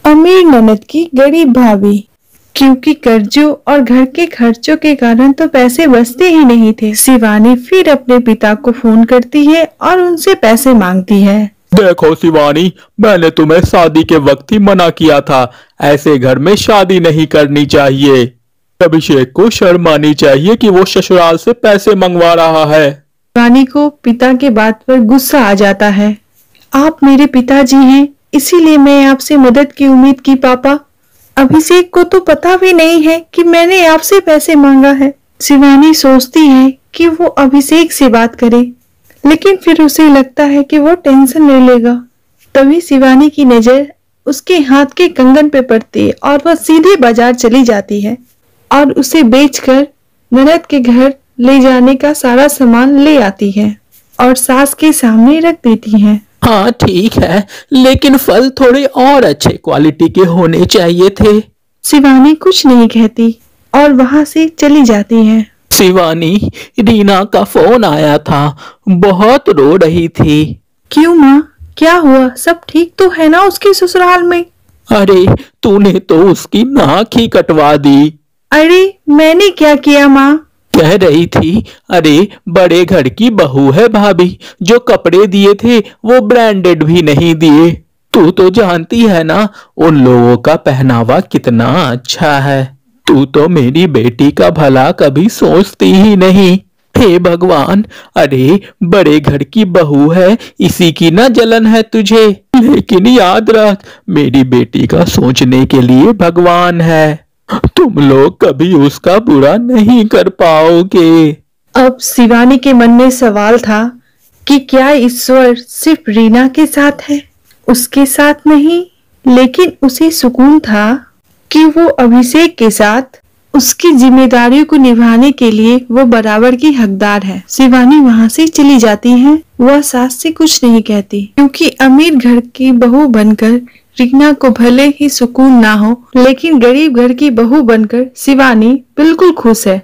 अमीर ननद की गरीब भाभी। क्योंकि कर्जों और घर के खर्चों के कारण तो पैसे बचते ही नहीं थे। शिवानी फिर अपने पिता को फोन करती है और उनसे पैसे मांगती है। देखो शिवानी, मैंने तुम्हें शादी के वक्त ही मना किया था। ऐसे घर में शादी नहीं करनी चाहिए। अभिषेक को शर्म आनी चाहिए कि वो ससुराल से पैसे मंगवा रहा है। शिवानी को पिता के बात पर गुस्सा आ जाता है। आप मेरे पिताजी हैं, इसीलिए मैं आपसे मदद की उम्मीद की पापा। अभिषेक को तो पता भी नहीं है कि मैंने आपसे पैसे मांगा है। शिवानी सोचती है कि वो अभिषेक से बात करे, लेकिन फिर उसे लगता है कि वो टेंशन ले लेगा। तभी शिवानी की नजर उसके हाथ के कंगन पे पड़ती है और वह सीधे बाजार चली जाती है और उसे बेचकर ननद के घर ले जाने का सारा सामान ले आती है और सास के सामने रख देती है। हाँ ठीक है, लेकिन फल थोड़े और अच्छे क्वालिटी के होने चाहिए थे। शिवानी कुछ नहीं कहती और वहां से चली जाती है। शिवानी, रीना का फोन आया था, बहुत रो रही थी। क्यों माँ, क्या हुआ? सब ठीक तो है ना उसके ससुराल में? अरे तूने तो उसकी नाक ही कटवा दी। अरे मैंने क्या किया माँ? कह रही थी, अरे बड़े घर की बहू है भाभी, जो कपड़े दिए थे वो ब्रांडेड भी नहीं दिए। तू तो जानती है ना उन लोगों का पहनावा कितना अच्छा है। तू तो मेरी बेटी का भला कभी सोचती ही नहीं। हे भगवान, अरे बड़े घर की बहू है, इसी की ना जलन है तुझे। लेकिन याद रख, मेरी बेटी का सोचने के लिए भगवान है। तुम लोग कभी उसका बुरा नहीं कर पाओगे। अब शिवानी के मन में सवाल था कि क्या ईश्वर सिर्फ रीना के साथ है, उसके साथ नहीं। लेकिन उसे सुकून था कि वो अभिषेक के साथ उसकी जिम्मेदारियों को निभाने के लिए वो बराबर की हकदार है। शिवानी वहां से चली जाती है। वह सास से कुछ नहीं कहती, क्योंकि अमीर घर की बहू बनकर रीना को भले ही सुकून ना हो, लेकिन गरीब घर की बहू बनकर शिवानी बिल्कुल खुश है।